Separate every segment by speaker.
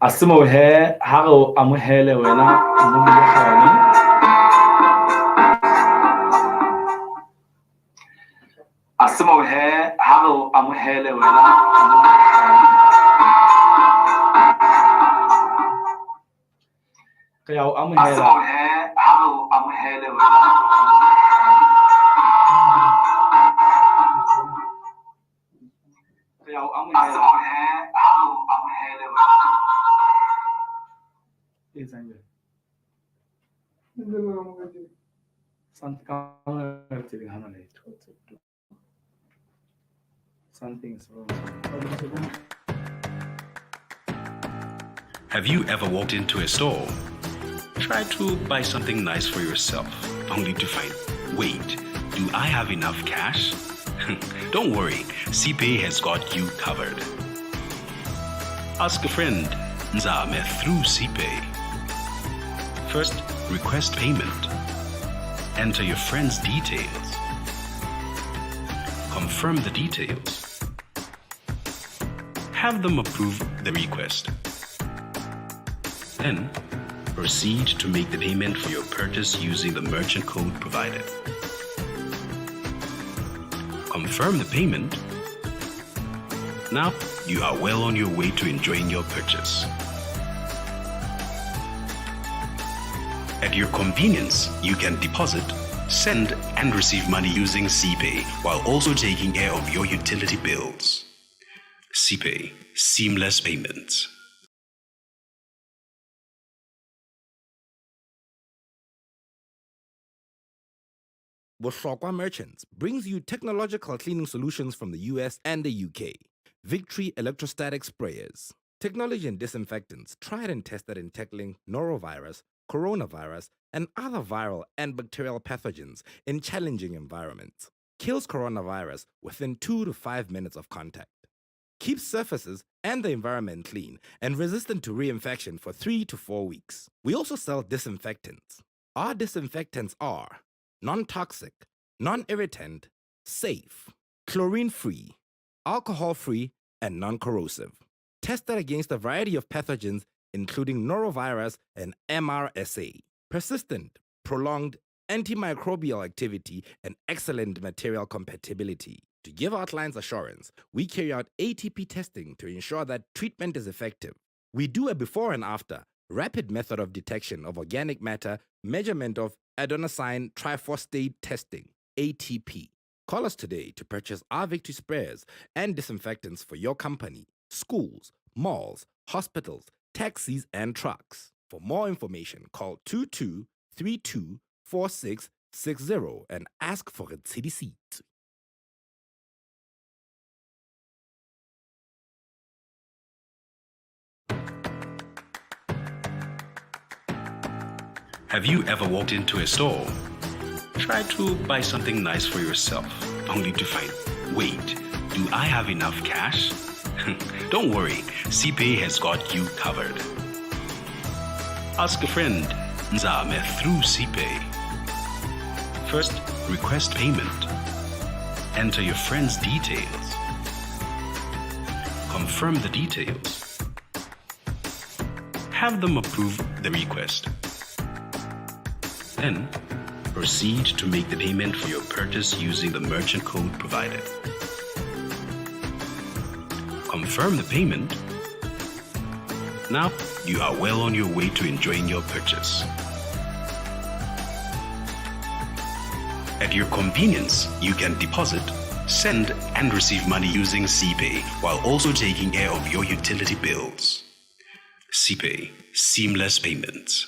Speaker 1: ha re o amohele wena Mmolokgane. Ha re o amohele wena Mmolokgane. Re a o amohela. Ha re o amohele wena Re a o amohela. Ha re o amohele wena. Something's wrong.
Speaker 2: Have you ever walked into a store, tried to buy something nice for yourself, only to find, wait, do I have enough cash? Don't worry, CPay has got you covered. Ask a friend, Nzame, through CPay. First, request payment. Enter your friend's details. Confirm the details. Have them approve the request. Then, proceed to make the payment for your purchase using the merchant code provided. Confirm the payment. Now, you are well on your way to enjoying your purchase. At your convenience, you can deposit, send, and receive money using CPay while also taking care of your utility bills. CPay, seamless payments.
Speaker 3: Bohlokwa Merchants brings you technological cleaning solutions from the US and the UK. Victory electrostatic sprayers. Technology and disinfectants tried and tested in tackling norovirus, coronavirus, and other viral and bacterial pathogens in challenging environments. Kills coronavirus within 2 to 5 minutes of contact. Keeps surfaces and the environment clean and resistant to reinfection for 3 to 4 weeks. We also sell disinfectants. Our disinfectants are non-toxic, non-irritant, safe, chlorine-free, alcohol-free, and non-corrosive. Tested against a variety of pathogens including norovirus and MRSA. Persistent, prolonged, antimicrobial activity, and excellent material compatibility. To give our clients assurance, we carry out ATP testing to ensure that treatment is effective. We do a before and after, rapid method of detection of organic matter, measurement of adenosine triphosphate testing, ATP. Call us today to purchase our Victory sprayers and disinfectants for your company, schools, malls, hospitals, taxis, and trucks. For more information, call 22324660 and ask for a CDC.
Speaker 2: Have you ever walked into a store, tried to buy something nice for yourself, only to find, wait, do I have enough cash? Don't worry, CPay has got you covered. Ask a friend, Nzame, through CPay. First, request payment. Enter your friend's details. Confirm the details. Have them approve the request. Then, proceed to make the payment for your purchase using the merchant code provided. Confirm the payment. Now, you are well on your way to enjoying your purchase. At your convenience, you can deposit, send, and receive money using CPay while also taking care of your utility bills. CPay, seamless payments.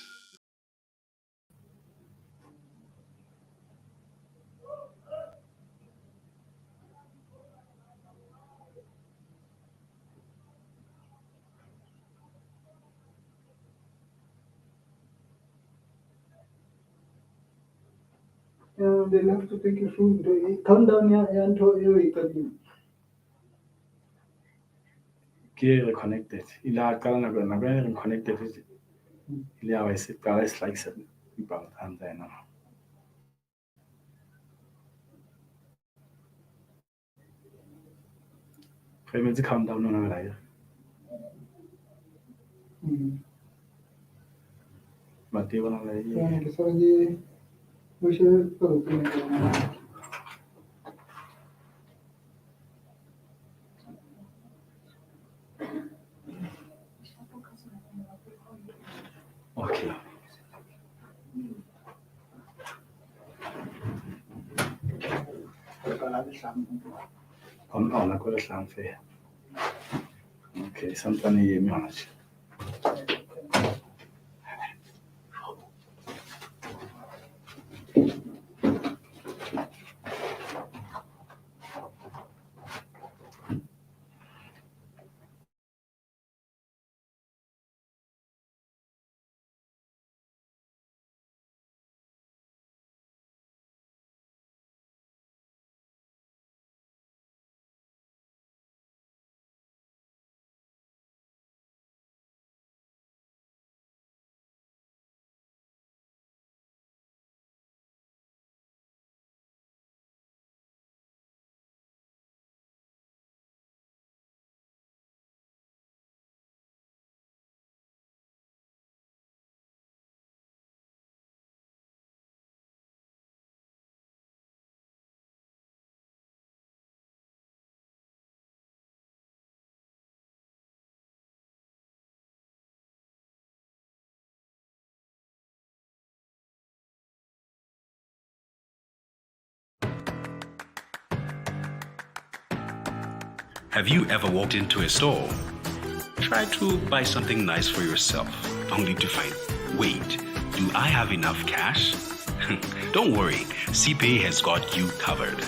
Speaker 4: They'll have to take you through. Come down here and
Speaker 1: Reconnected. Reconnected. It's like 7 people and then calm down on But they want to
Speaker 4: Ke sa ke mo she pero ke
Speaker 1: okay. On a quoi le faire. Okay, something you manage.
Speaker 2: Have you ever walked into a store? Try to buy something nice for yourself, only to find, wait, do I have enough cash? Don't worry, CPay has got you covered.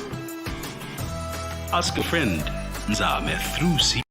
Speaker 2: Ask a friend, Nzame, through CPay.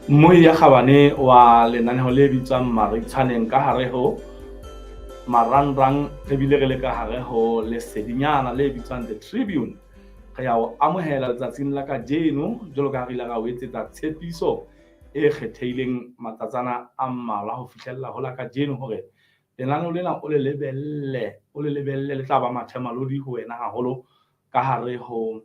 Speaker 1: Moi ya khabane wa lenaneo le bitswang Meritšoaneng ka hare ho marangrang re bile re le ka hare ho lesedinyana le bitswang The Tribune re ya o amohela letsatsing la kajeno jwalo ka re ile ra o etsetsa tshepiso e kgethehileng matsatsana a mmalwa ho fihlella ho la kajeno hore lenaneo lena o le lebelle le tla ba mathemalodi ho wena haholo ka hare ho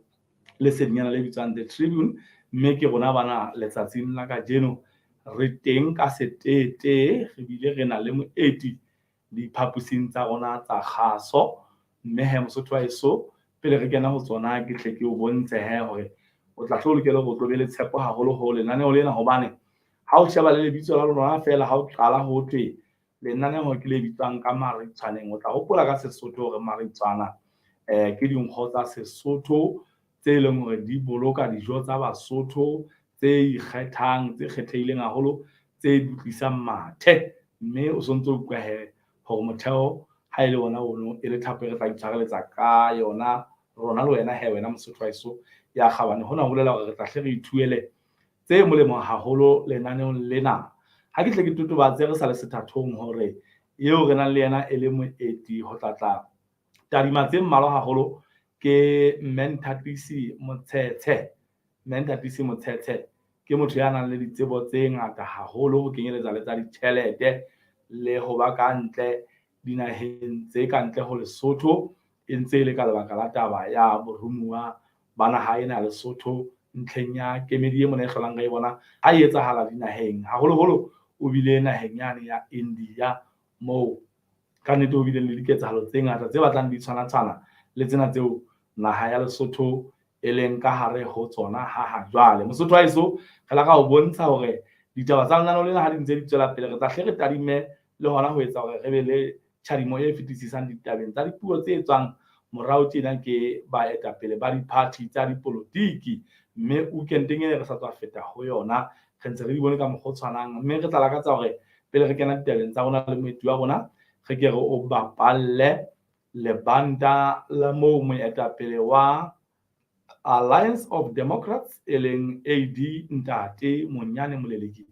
Speaker 1: lesedinyana le bitswang The Tribune. Mme ke rona bana letsatsing la kajeno re teng ka setete re bile re na le moeti diphaposing tsa rona tsa kgaso. Mme he Mosotho wa eso pele re kena ho tsona ke tle ke o bontshe he hore o tla hlo lokela go tlo be le tshepo haholo ho lenaneo lena hobane ha o sheba le lebitso la lona fela ha o qala ho thwe lenaneo ke le bitswang ka Meritšoaneng o tla hopola ka Sesotho hore Meritšoana ke dinkgo tsa Sesotho tse leng hore di boloka dijo tsa Basotho tse ikgethang tse kgethehileng haholo tse dutlisang mathe. Mme o sontso o utlwa he hore motheo ha ile ona ono e le thapo re tla itshwareletsa ka yona rona le wena he wena Mosotho wa eso ya kgabane hona ho bolela hore re tla hle re ithuele tse molemo haholo lenaneong lena. Ha ke tle ke totobatse re sa le sethathong hore eo re nang le yena e le moeti ho tlatla tadima tse mmalwa haholo ke Meritšoaneng Motshetshe ke motho ya nang le ditsebo tse ngata haholo ho kenyeletsa le tsa ditjhelete le ho ba ka ntle dinaheng tse ka ntle ho Lesotho e ntse le ka lebaka la taba ya borumuwa ba naha ena ya Lesotho ntlheng ya kemedi e mona e hlolang re e bona ha e etsahala dinaheng haholoholo o bile naheng yane ya India moo ka nnete o bile le diketsahalo tse ngata tse batlang di tshwana le tsena tseo naha ya Lesotho e leng ka hare ho tsona ha jwale. Mosotho wa eso re la ka o bontsha hore ditaba tsa lenaneo lena ha di ntse di tswela pele re tla hle re tadime le hona ho etsa hore re be le tshadimo e fetisisang ditabeng tsa dipuo tse etswang morao tjena ke baetapele ba di-party tsa dipolotiki. Mme weekendeng e re sa tswa feta ho yona re ntse re di bone ka mokgwa o tshwanang. Mme re tla lakatsa hore pele re kena ditabeng tsa rona le moeti wa rona re ke re o bapalle lebanta la moo moetapele wa Alliance of Democrats e leng AD Ntate Monyane Moleleki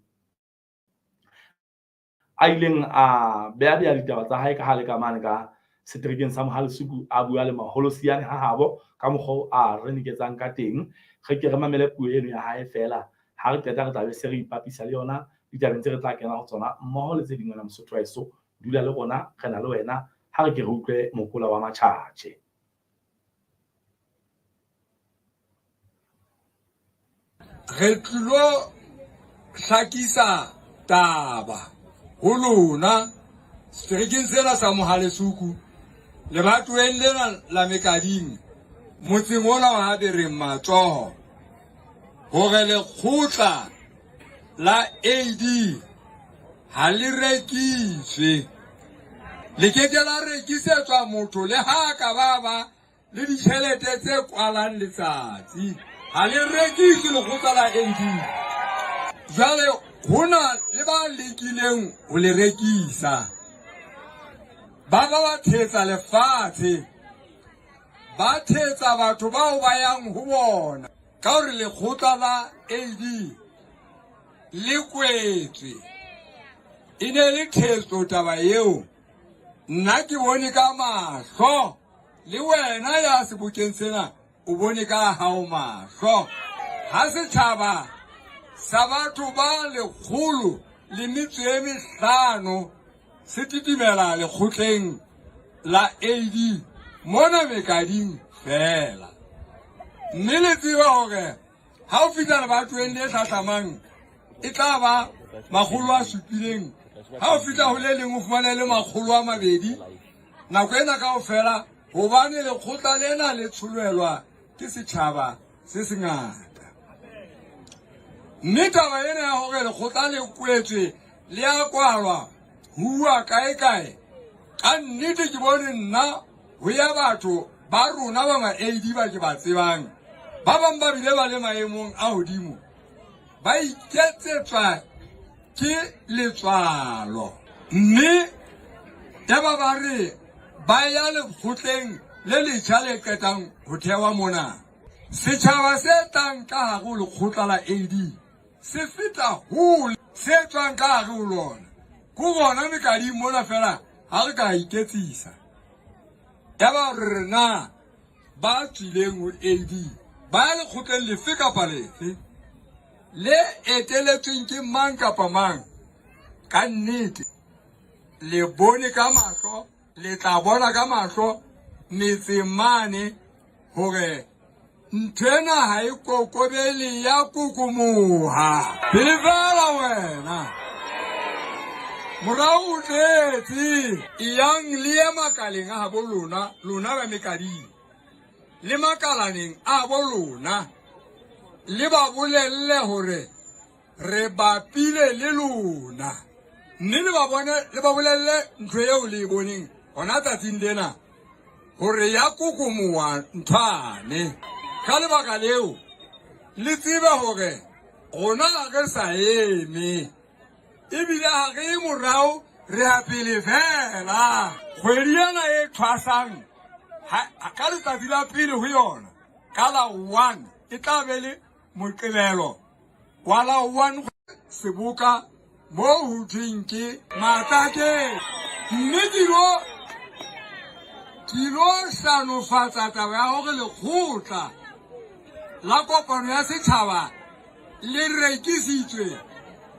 Speaker 1: a ileng a beha ditaba tsa hae ka hale ka mane ka seterekeng sa Mohalesuku a bua le maholosiane ha habo ka mokgwa a re niketsang ka teng. Re ke re mamele puo eno ya hae fela ha re qeta re tla be se re ipapisa le yona ditabeng tse re tla kena ho tsona mmoho le tse dingwe na Mosotho wa eso dula le rona re na le wena ha re ke re utlwe mokola wa matjhatjhe.
Speaker 5: Re tlo hlakisa taba ho lona seterekeng sena sa Mohalesuku lebatoweng lena la Mekading motseng ona wa Habereng Matsoho hore lekgotla la AD ha le rekiswe le keke la rekisetswa motho le ha ka ba le ditjhelete tse kwalang letsatsi ha le rekiswe lekgotla la AD. Jwale hona le ba lekileng ho le rekisa ba thetsa lefatshe ba thetsa batho bao ba yang ho bona ka hore lekgotla la AD le kwetswe e ne le thetso taba eo. Nna ke bone ka mahlo le wena ya sebokeng sena o bone ka hao mahlo ha setjhaba sa batho ba 105 se titimela lekgotleng la AD mona Mekading fela. Mme le tseba hore ha o fihla lebatoweng le hlahlamang e tla ba 700 ha o fihla ho le leng o fumana le 200 nako ena kaofela hobane lekgotla lena le tsholelwa ke setjhaba se sengata. Mme taba ena ya hore lekgotla le kwetswe le ya kwalwa hua kae ka nnete ke bone nna ho ya batho ba rona ba ma-AD ba ke ba tsebang ba bang ba bile ba le maemong a hodimo ba iketsetswa ke letswalo. Mme ya ba re ba ya lekgotleng le letjha le qetang ho thewa mona setjhaba se tlang ka hare ho lekgotla la AD se feta hole se tswang ka hare ho lona go gona mekadimo mona fela ha re ka iketsisa ya ba rena ba tswileng ho AD ba le kgotleng lefe kapa lefe le eteletsweng ke mang kapa mang ka nnete le bone ka mahlo le tla bona ka mahlo metse mane hore ntena ha e kokobele ya kukumoha bevela wena morao tletse yang le makaleng a bo lona ba mekadi le makalaneng a bo lona le ba bolelle hore re bapile le lona mme le ba bolelle ntho eo le boneng hona tsatsing lena hore ya kukumoha nthane ka lebaka leo le tsebe hore rona ga re sa eme ebile ha re morao re a pele fela kgwedi yana e thwasang ka letsatsi la pele ho yona ka la 1 e tla be le moqebelo wa la 1 Seboka mo ho thweng ke Matakeng mme dilo hlanofatsa taba ya hore lekgotla la kopano ya setjhaba le rekisitswe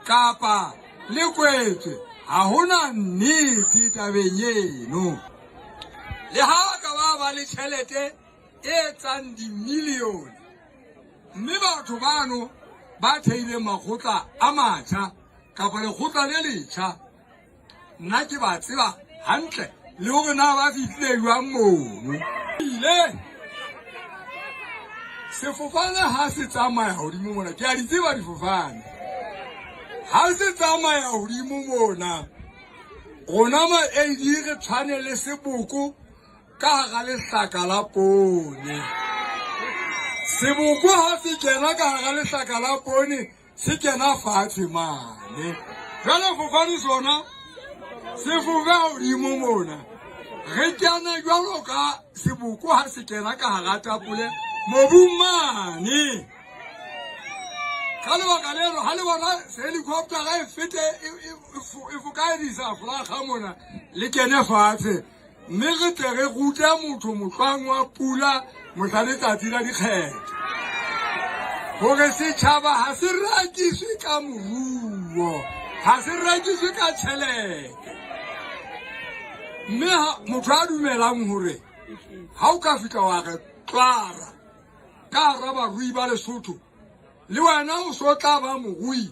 Speaker 5: kapa le kwetswe ha hona nnete tabeng eno le ha ka ba le tjhelete e tsang dimilione mme batho bano ba theile makgotla a matjha kapa lekgotla le letjha nna ke ba tseba hantle le hore na ba fihlile jwang mono ile sefofane ha se tsamaya hodimo mona ke a di tseba difofane ha se tsamaya hodimo mona rona ma AD re tshwanele seboko ka hara lehlaka la pone seboko ha se kena ka hara lehlaka la pone se kena fatshe mane jwale fofane sona se fofa hodimo mona re kena jwalo ka seboko ha se kena ka hara tapole mobung mane ka lebaka leno ha le bona helicopter e fete e fokadisa flaga mona le kene fatshe mme re tle re ruta motho motlwang wa pula mohla letsatsi la dikgetho hore setjhaba ha se rakiswe ka moruo ha se rakiswe ka tjhelete mme motho a dumelang hore ha o ka fihla wa re tlara ka hara barui ba Lesotho le wena o so tla ba morui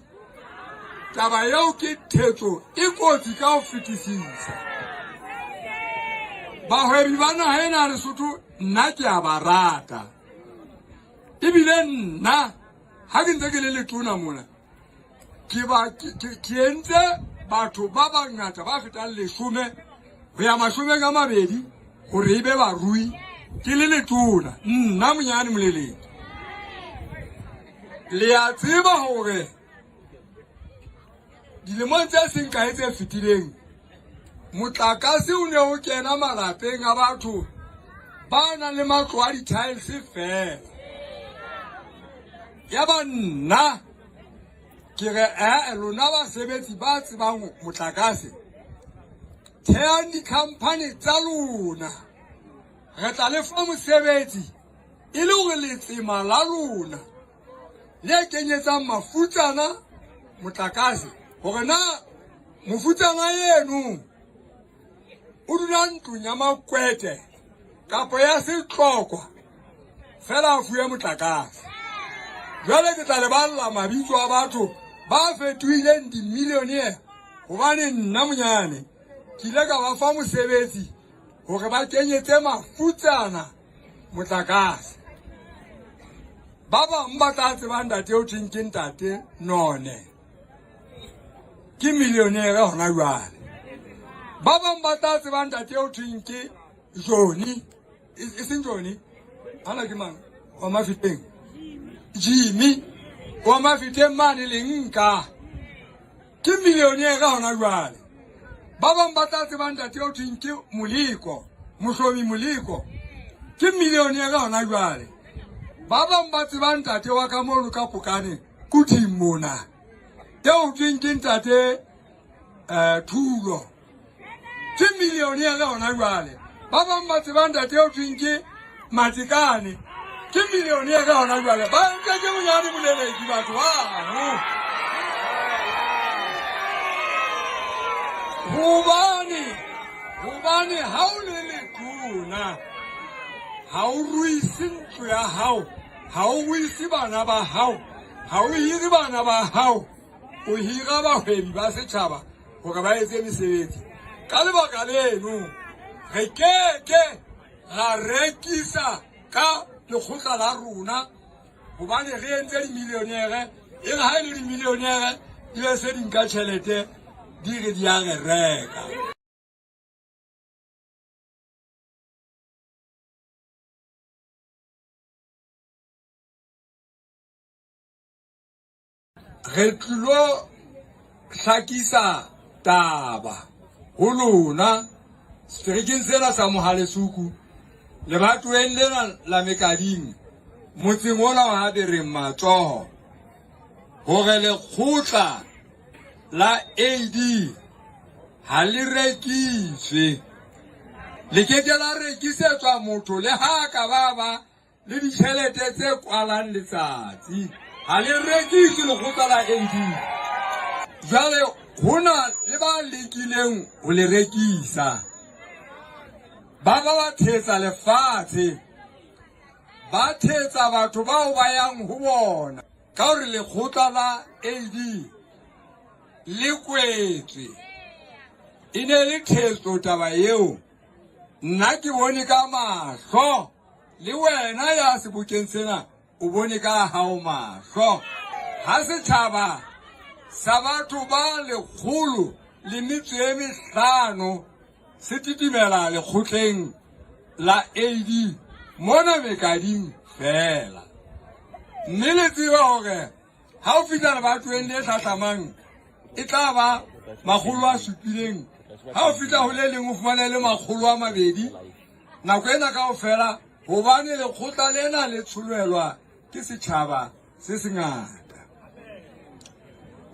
Speaker 5: taba eo ke thetso e kotsi ka ho fetisisa bahwebi ba naha ena Lesotho nna ke a ba rata ebile nna ha ke ntse ke le letona mona ke entse batho ba bangata ba fetang 10 ho ya 20 hore ebe barui ke le letona nna monyane moleleng le a tseba hore dilemong tse seng kae tse fetileng motlakase o ne o kena malapeng a batho ba nang le matlo a di-tiles fela ya ba nna ke re lona basebetsi ba tsebang motlakase thehang di-company tsa lona re tla le fa mosebetsi e le hore letsema la lona le kenyetsang mafutsana motlakase hore na mofutsana eno o dula ntlong ya makwete kapa ya setlokwa fela a fuwe motlakase jwale ke tla leballa mabitso a batho ba fetohileng dimilionere hobane nna monyane ke ile ka ba fa mosebetsi hore ba kenyetse mafutsana motlakase ba bang ba tla tsebang ntate o thweng ke ntate None ke millionaire hona jwale ba bang ba tla tsebang ntate o thweng ke Johnny e seng Johnny ana ke mang wa mafiteng Jimmy wa mafiteng mane le nka ke millionaire hona jwale ba bang ba tla tsebang ntate o thweng ke Moliko Mohlomi Moliko ke millionaire hona jwale ba bang ba tsebang ntate wa ka mono ka Pokane Kuthi mona teo thinking tate thulo ke millionaire ga ona jwale ba bang ba tsebanda teo thinking matikane ke millionaire ga ona jwale ba nka ke monyane moleleki batho bano hobane ha o le letona ha o ruisi ntlo ya hao ha o ruisi bana ba hao ha o hiri bana ba hao o hira bahwebi ba setjhaba hore ba etse mesebetsi ka lebaka leno re keke ra rekisa ka lekgotla la rona hobane re entse dimillionaire e re ha e le dimillionaire di be se di nka tjhelete di re di a re reka re tlo hlakisa taba ho lona seterekeng sena sa Mohalesuku lebatoweng lena la Mekading motseng ona wa Habereng Matsoho hore lekgotla la AD ha le rekiswe le keke la rekisetswa motho le ha ka ba le ditjhelete tse kwalang letsatsi ha le rekiswe lekgotla la AD jwale hona le ba lekileng ho le rekisa ba thetsa lefatshe ba thetsa batho bao ba yang ho bona ka hore lekgotla la AD le kwetswe e ne le thetso taba eo nna ke bone ka mahlo le wena ya sebokeng sena o bone ka hao mahlo ha setjhaba sa batho ba 105 se titimela lekgotleng la AD mona Mekading fela mme le tseba hore ha o fihla lebatoweng le hlahlamang e tla ba 700 ha o fihla ho le leng o fumana le 200 nako ena kaofela hobane lekgotla lena le tsholelwa ke setjhaba se sengata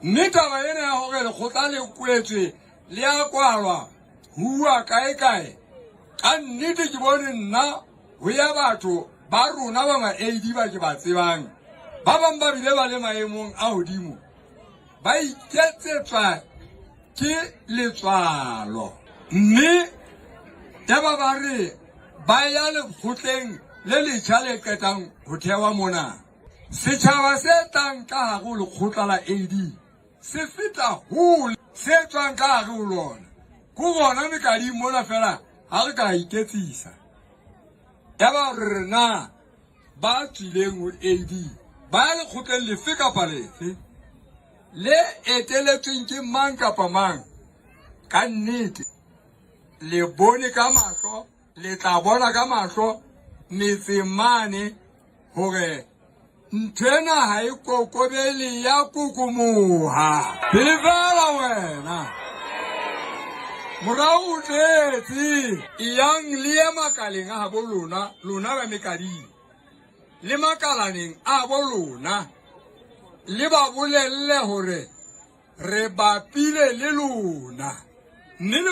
Speaker 5: mme taba ena ya hore lekgotla le kwetswe le a kwalwa huwa kae ka nnete ke bone nna ho ya batho ba rona ba ma AD ba ke ba tsebang ba bang ba bile ba le maemong a hodimo ba iketsetswa ke letswalo mme ya ba re ba ya lekgotleng le letjha le qetang ho thewa mona setjhaba se tlang ka hare ho lekgotla la AD se feta hole se tswang ka hare ho lona go bona Mekading mona fela ha re ka iketsisa ya ba rena ba tswileng ho AD ba lekgotleng lefe kapa lefe le eteletsweng ke mang kapa mang ka nnete le bone ka mahlo le tla bona ka mahlo metsemane hore nthena ha e kokobele ya kukumoha bevela wena morao tletse yang le makaleng a bo lona ba Mekading le makalaneng a bo lona le ba bolelle hore re bapile le lona mme le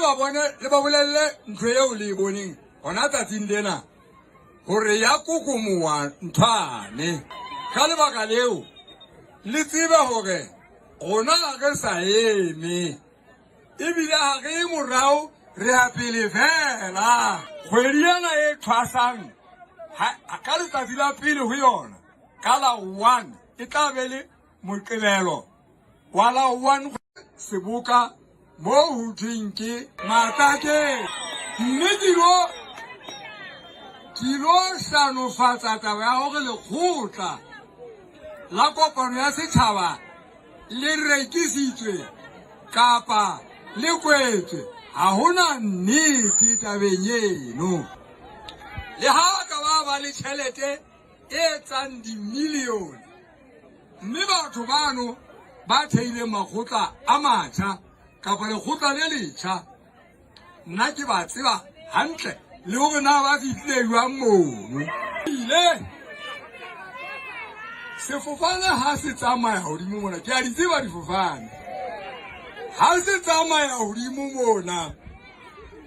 Speaker 5: ba bolelle ntho eo le boneng hona tsatsing lena hore ya kukumoha nthwane ka lebaka leo le tseba hore rona re sa eme ebile ha re morao re a pele fela kgwedi ena e thwasang ka letsatsi la pele ho yona ka la 1 e tla be le moqebelo wa la 1 Seboka mo ho thweng ke Matake mme kilo hlanofatsa taba ya hore lekgotla la kopano ya setjhaba le rekisitswe kapa le kwetswe ha hona nnete tabeng eno le ha ka ba le tjhelete e tsang dimilione mme batho bano ba theile makgotla a matjha kapa lekgotla le letjha nna ke ba tseba hantle le hore na ba fihlile jwang mono ile sefofane ha se tsamaya hodimo mona ke a di tseba difofane ha se tsamaya hodimo mona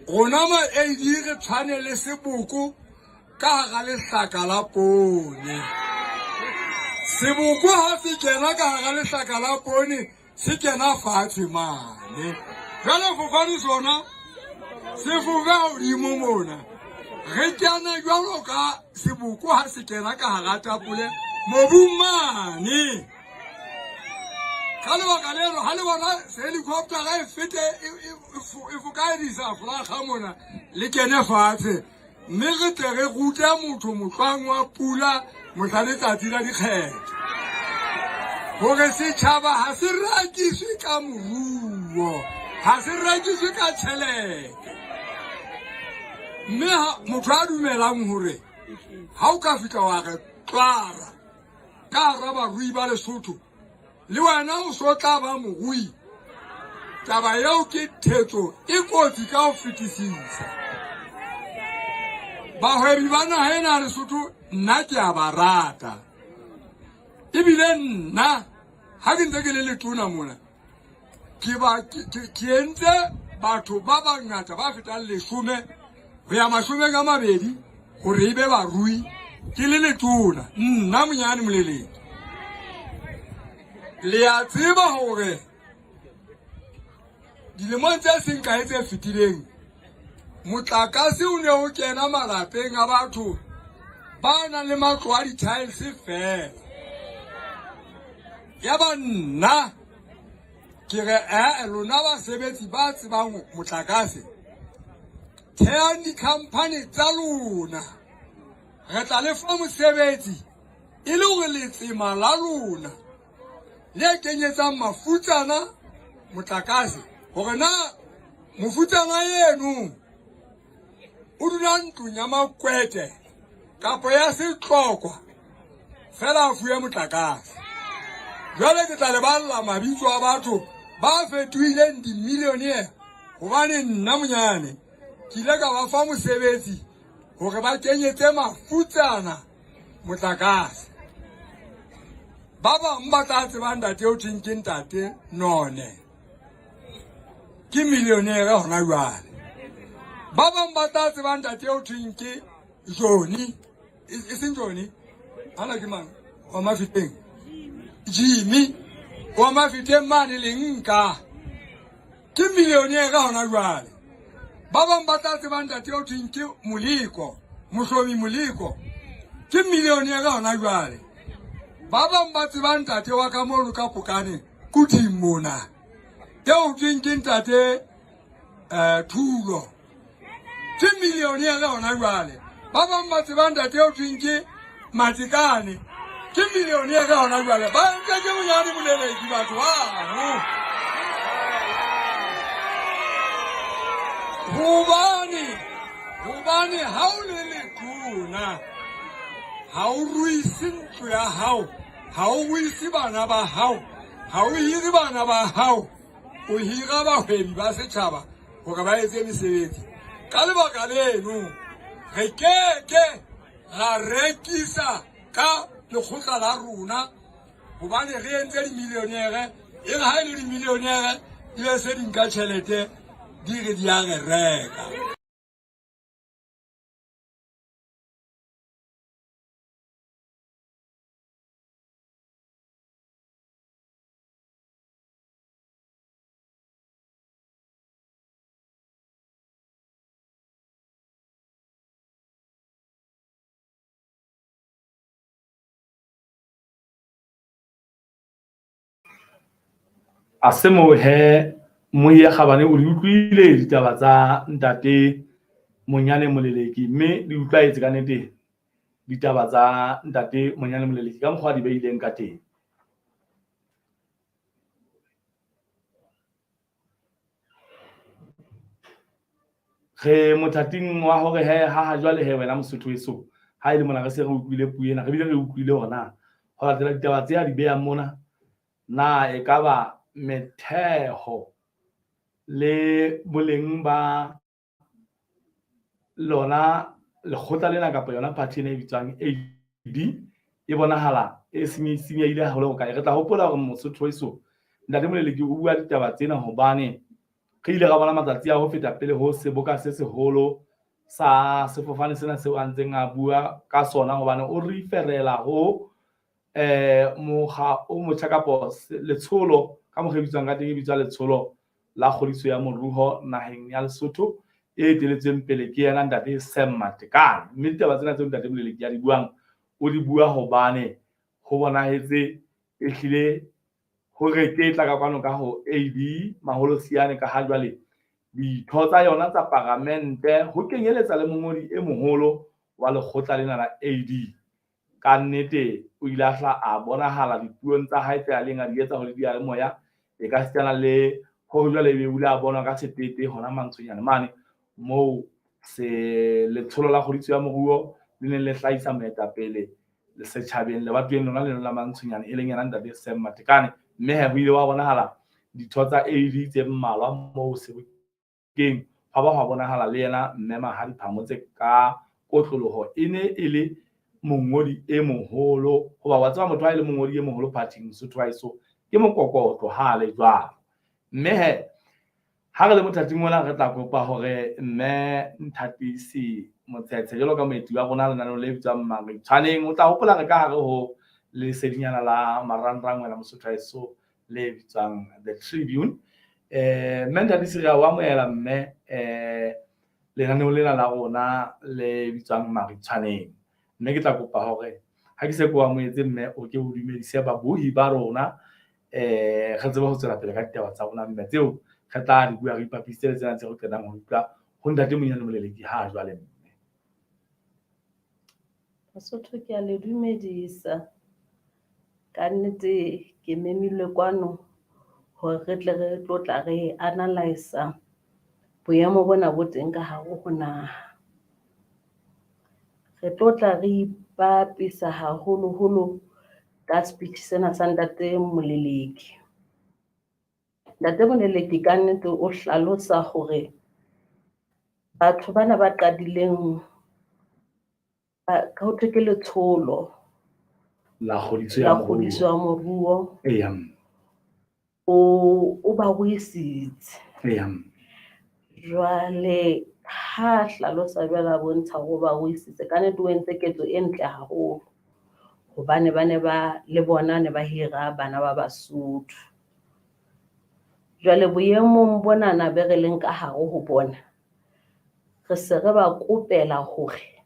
Speaker 5: rona ma AD re tshwanele seboko ka ga lehlaka la pone seboko ha se kena ka ga lehlaka la pone se kena fatshe mane jalo fofane sona se fofa hodimo mona re kena jalo ka seboko ha se kena ka ga tapole mobung mane ka lebaka leno ha le bona helicopter ga e fete e fokaedisa folaga mona le kene fatshe mme re tle re ruta motho motlwang wa pula mohla letsatsi la dikgetho gore setšhaba ha se rakiswe ka moruo ha se rakiswe ka tšhelete mme motho a dumelang hore ha o ka fihla wa re tlwara ka hara barui ba Lesotho le wena o so tla ba morui taba eo ke thetso e kotsi ka ho fetisisa bahwebi ba naha ena ya Lesotho nna ke a ba rata ebile nna ha ke ntse ke le letona mona ke entse batho ba bangata ba fetang 10 ho ya 20 hore ebe barui ke le letona nna monyane moleleki le a tseba hore dilemong tse seng kae tse fetileng motlakase o ne o kena malapeng a batho ba nang le matlo a di-tiles fela ya ba nna ke re lona basebetsi ba tsebang motlakase thehang di-company tsa lona re tla le fa mosebetsi e le hore letsema la lona le kenyetsang mafutsana motlakase hore na mofutsana eno o dula ntlong ya makwete kapo ya setlokwa fela a fuwe motlakase jwale ke tla le balla mabitso a batho ba fetohileng dimilionere hobane nna monyane ke ile ka ba fa mosebetsi hore ba kenyetse mafutsana motlakase ba bang ba tla tsebang ntate o thweng ke ntate None ke millionaire hona jwale ba bang ba tla tsebang ntate o thweng ke Johnny e seng Johnny hana ke mang wa mafiteng Jimmy wa mafiteng mane le nka ke millionaire hona jwale ba bang ba tla tsebang ntate o thweng ke Mohlomi Moliko ke millionaire hona jwale ba bang ba tsebang ntate wa ka mono ka Pokane kuting mona eo thweng ke ntate Thulo ke millionaire hona jwale ba bang ba tsebang ntate eo thweng ke Matikane ke millionaire hona jwale ba ntse ke monyane moleleki batho hobane ha o le letona ha o ruise ntlo ya hao ha o ruise bana ba hao ha o hire bana ba hao o hira bahwebi ba setjhaba hore ba etse mesebetsi ka lebaka leno re keke ra rekisa ka lekgotla la rona hobane re entse dimilionere e re ha e le dimilionere di be se di nka tjhelete di re di a re reka
Speaker 1: a se mohe moya kgabane o di utlwile ditaba tsa ntate Monyane Moleleki mme di utlwaetse ka nnete ditaba tsa ntate Monyane Moleleki ka mokgwa di beileng ka teng re mothating wa hore ha jwale wena Mosotho eso ha ile mona re se re utlwile puena re bile re utlwile hore na ho latela ditaba tse a di beang mona na e ka ba metheho le boleng ba lona lekgotla lena kapa yona party ena e bitswang AD e bonahala e senyehile haholo ka re tla hopola hore Mosotho weso ntate Moleleki o bua ditaba tsena hobane re ile ra bona matsatsi a ho feta pele ho seboka se seholo sa sefofane sena seo a ntseng a bua ka sona hobane o referela ho mokga o motjha kapo letsholo ka mokgwa bitswang ka teng bitswa letsholo la kgodiso ya moruo naheng ya Lesotho e teletsweng pele ke yena ntate Sam Matekane. Mme ditaba tsena tseo ntate Moleleki ya di buang o di bua hobane ho bonahetse ehlile hore ke tla ka kwano ka ho AD maholo siane ka ha jwale ditho tsa yona tsa parlamente ho kenyeletsa le mongodi e moholo wa lekgotla lena la AD ka nnete o ile a bonahala dipuong tsa hae tse a leng a di etsa ho le dialemoya e ka sitana le ho jwale be bula bona ka setete hona mantshonyane mane moo se letsholo la kgodiso ya moruo le neng le hlahisa moetapele le setjhabeng le batho lona le la mantshonyane e leng yena ntate Sam Matekane. Mme ho ile wa bonahala ditho tsa AD tse mmalwa moo sebokeng ha ba bonahala le yena mme Mahadi Phamotse ka kotloloho e ne e le mongodi e moholo hoba wa tseba motho a ile mongodi e moholo party Mosotho waiso ke mokokotlo ha le jwalo. Mme ha re le mothating mona re tla kopa hore mme Nthatisi Motshetshe jalo ka moeti wa rona lenaneo le bitswang Meritšoaneng o tla hopola re ka hare ho lesedinyana la marangrang wena Mosotho waiso le bitswang The Tribune. Mme Nthatisi re a amohela mme lenaneo lena la rona le bitswang Meritšoaneng. Mme ke tla kopa hore ha ke se ko amoetse mme o ke o dumedise babuhi ba rona re tsebe ho tswela pele ka ditaba tsa rona mme tseo re tla di bua re ipapisitse le tsena tse re qetang ho utlwa ho ntate Monyane Moleleki ha jwale mme.
Speaker 6: Basotho ke a le dumedisa ka nnete ke memilwe kwano hore re tle re tlotla re analyse boemo bona bo teng ka hare ho naha. Re tlotla re ipapisa haholoholo ka speech sena sa ntate Moleleki. Ntate Moleleki ka nnete o hlalosa hore batho bana ba qadileng ka ho thwe ke letsholo
Speaker 1: La kgodiso
Speaker 6: ya moruo o ba buisitse jwale ha hlalosa jwale bontsha ho ba buisitse ka nnete o entse ketso e ntle haholo hobane ba ne ba le bona ne ba hira bana ba Basotho. Jwale boemong bonana be re leng ka hare ho bona re se re ba kopela hore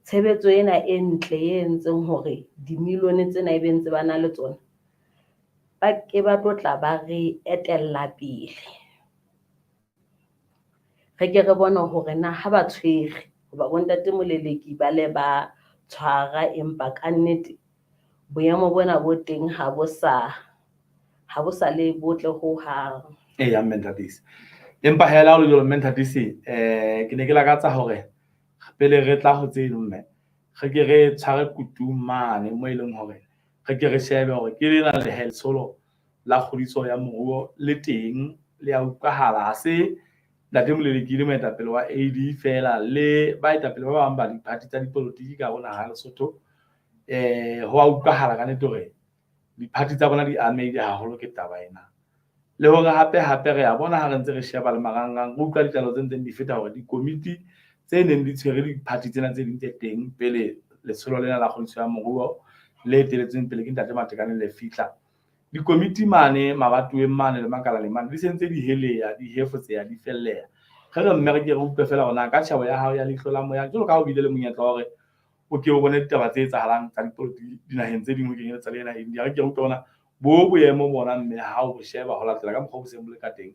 Speaker 6: tshebetso ena e ntle e entseng hore dimilione tsena e bentse bana le tsona ba ke ba tlotla ba re etella pele. Re ke re bona hore na ha ba tshwere hoba bontate Moleleki ba le ba tshwara empa ka nnete boemo bona bo teng ha bo sa le botle ho hang.
Speaker 1: Mme Nthatisi empa hela o le jolo mme Nthatisi ke ne ke lakatsa hore pele re tla ho tseno mme re ke re tshware kutung mane mo e leng hore re ke re shebe hore ke lena le letsholo la kgodiso ya moruo le teng le ya utlwahala ha se ntate Moleleki le moetapele wa AD fela le baetapele ba bang ba diparty tsa dipolotiki ka bona ha Lesotho ho a utlwahala ka nnete hore diparty tsa bona di amehile haholo ke taba ena. Le hore hape re a bona ha re ntse re sheba le marangrang re utlwa ditaba tse ntseng di feta hore dikomiti tse neng di tshwere diparty tsena tse ding tse teng pele letsholo lena la kgodiso ya moruo le teletsweng pele ke ntate Matekane le fihla dikomiti mane mabatoweng mane le makala le mane di sentse di heleya di hefotseya di felleya. Re mme re ke re utlwe fela hore ka tjhabo ya hao ya leihlo la moya jwalo ka ha o bile le monyetla hore o ke o bone ditaba tse etsahalang tsa dipolotiki dinaheng tse ding ho kenyeletsa le ena India. Re ke utlwe bona bo boemo bona mme ha o sheba ho latela ka mokgwa o seng bo le ka teng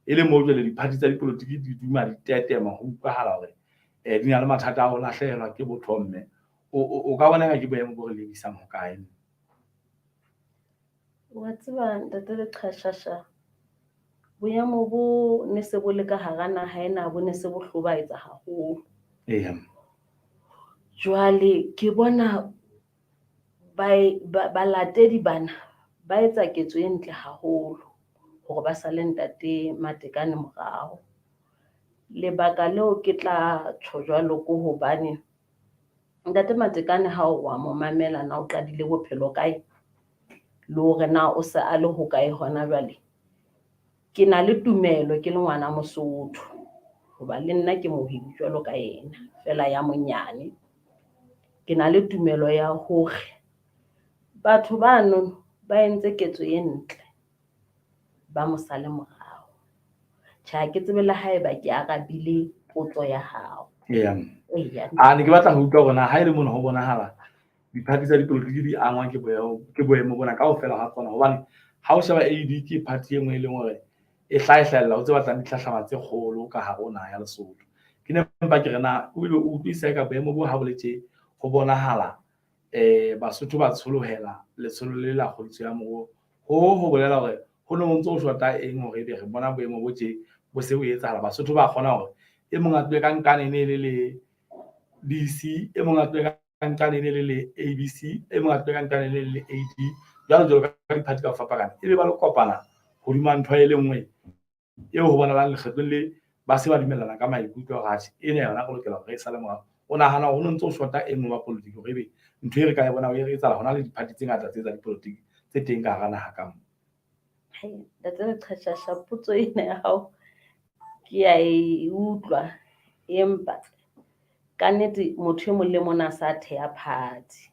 Speaker 1: e le mo jwale diparty tsa dipolotiki di duma di tetema ho utlwahala hore di na le mathata a ho lahlehelwa ke botho mme o ka bona ke boemo bo re lebisang ho kae.
Speaker 6: Wa tseba ntate Leqhashasha boemo bo ne se bo le ka hara naha ena bo ne se bo hlobaetsa haholo. Jwale ke bona balatedi bana ba etsa ketso e ntle haholo hore ba sa le ntate Matekane morao. Lebaka leo ke tla tjho jwalo ko hobane ntate Matekane ha o wa mo mamela na o qadile bophelo kae le hore na o se a le ho kae hona jwale ke na le tumelo ke le ngwana Mosotho hoba le nna ke mohwebi jwalo ka yena fela ya monyane ke na le tumelo ya hore batho bano ba entse ketso e ntle ba mosale morao tjha ke tsebe le haeba ke arabile potso ya hao
Speaker 1: ne ke batla ho utlwa rona ha ile mona ho bonahala diphati tsa dipolotiki di angwa ke boemo bona kaofela ha tsona hobane ha o sheba AD ke party e nngwe e leng hore e hlaihlela o tse batlang dihlahlama tse kgolo ka hare ho naha ya Lesotho ke ne mpa ke rena o ile o utlwisa ka boemo bo ha boletse ho bonahala Basotho ba tsholohela letsholo le la kgodiso ya moruo ho bolela hore ho no ntse o shota eng hore be re bona boemo bo tje bo se o etsahala Basotho ba kgona hore e mong a tloe ka nkane ne le DC e mong a tloe ka nkane ne le ABC e mong a tloe ka nkane ne le AD jwalo ka diphati ka fapakana e be ba le kopana hodima ntho e le nngwe eo ho bonalang lekgetlong le ba se ba dumellana ka maikutlo ga ene yona go lokela hore e sale morao o nahana ho no ntse o shota e nngwe wa politiki hore ebe ntho e re ka e bona o e etsahala hona le diphati tse ngata tse tsa dipolotiki tse teng ka hara naha ka mo
Speaker 6: ntate Leqhashasha potso ena ya hao ke a e utlwa empa ka nnete motho e mong le mona sa theha party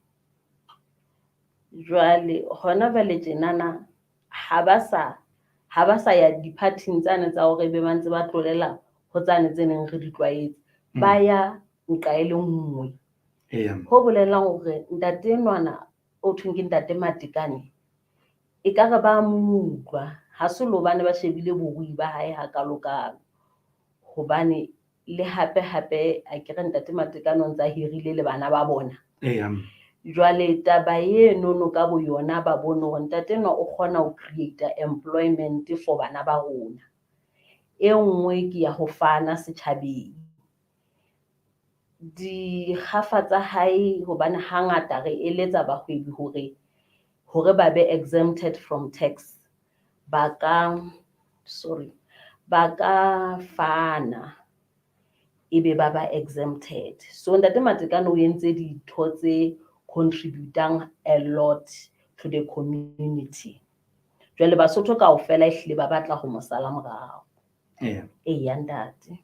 Speaker 6: jwale hona vale tjenana ha ba sa ya di-party tsane tsa hore be mantse ba tlolela ho tsane tse neng re di tlwaetse ba ya nqa e le nngwe ho bolelang hore ntate enwana o thweng ke ntate Matekane e ka re ba mmutlwa ha se lo bane ba shebile borui ba hae ha kalokalo hobane le hape a ke re ntate Matekane o ntsa hirile le bana ba bona jwale taba eno no ka bo yona ba bone hore ntate enwa o kgona ho create employment for bana ba rona e nngwe ke ya ho fana setjhabeng di khafa tsa hae hobane hangata re eletsa bahwebi hore ba be exempted from tax ba ka fana ebe ba exempted so ntate Matekane o entse ditho tse contributang a lot to the community jwale Basotho kaofela ehlile ba batla ho mosala morao eya ntate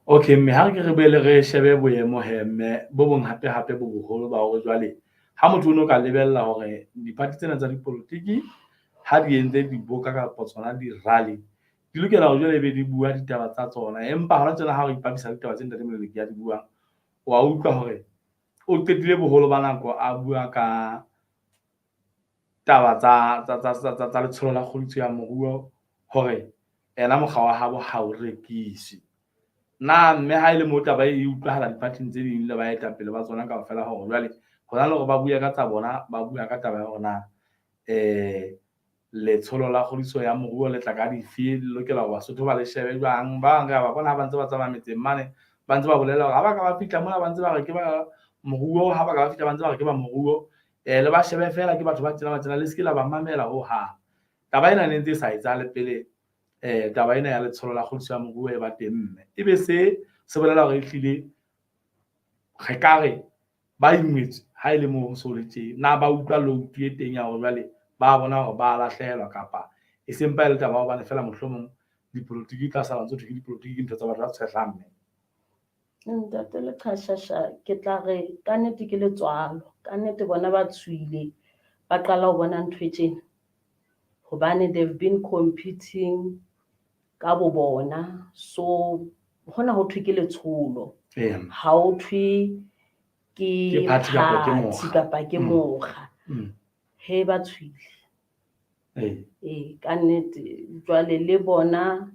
Speaker 1: okay mme ha ke re bele re shebe boemo mme bo bong hape bo boholo ba hore jwale ha motho o no ka lebella hore diphati tsena tsa dipolotiki ha di entse diboka ka potsona di rally di lokela ho jwale be di bua ditaba tsa tsona empa hona tsena ha re ipapisa ditaba tse ntate Moleleki ya di buang wa utlwa hore o qetile boholo ba nako a bua ka taba tsa letsholo la kgodiso ya moruo hore ena mokga wa habo ha o rekisi na mme ha ile mo taba e utlwahala dipating tse ding le ba etapele ba tsona kaofela hore jwale hona le hore ba bua ka tsa bona ba bua ka taba ya hona letsholo la kgodiso ya moruo le tla ka dife lokela hore Basotho ba le shebe jwang ba nga ba bona ba ntse ba tsamaya metseng mane ba ntse ba bolela hore ha ba ka ba fihla mona ba ntse ba re ke ba moruo ha ba ka ba fihla ba ntse ba re ke ba moruo le ba shebe fela ke batho ba tsena le skilla ba mamela ho ha taba ena ne ntse sa etsale pele taba ena ya letsholo la kgodiso ya moruo e ba teng mme ebe se bolela hore ehlile re kare ba imetse ha ile mo so le tje na ba utlwa lo tie teng ya hore jwale ba bona hore ba lahlehelwa kapa e sempa le taba ba ne fela mohlomong dipolotiki tla sala ntse ke dipolotiki ntho tsa batho ba tshehlang mme
Speaker 6: ntate Leqhashasha ke tla re ka nnete ke letswalo ka nnete bona ba tswile ba qala ho bona ntho tjena hobane they've been competing ka bo bona so hona ho thwe ke letsholo ha o thwe ke party kapa ke mokga he ba tswile ka nnete jwale le bona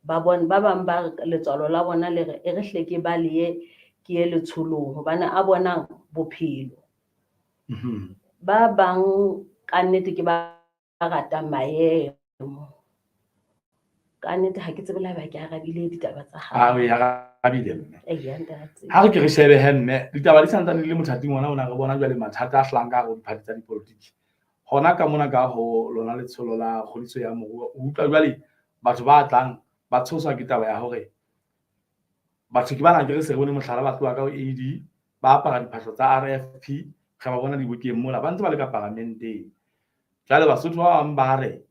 Speaker 6: ba bang ba letswalo la bona le re e re hle ke ba le ke ye letsholong hobane a bonang bophelo ba bang ka nnete ke ba rata maemo ka nnete ha ke tsebela ba ke arabile ditaba tsa hao
Speaker 1: ya arabile mme
Speaker 6: eya ntate
Speaker 1: ha re ke re shebe mme ditaba di santsane le mothating ona ona re bona jwale mathata a hlang ka go diphati tsa dipolotiki hona ka mona ka ho lona letsholo la kgodiso ya moruo o utlwa jwale batho ba tlang ba tshoswa ke taba ya hore batho ke bana ke re se bone mohlala ba tloa ka AD ba apara diphahlo tsa RFP ga ba bona dibukeng mola ba ntse ba le ka parlamenteng. Jwale Basotho ba bang ba re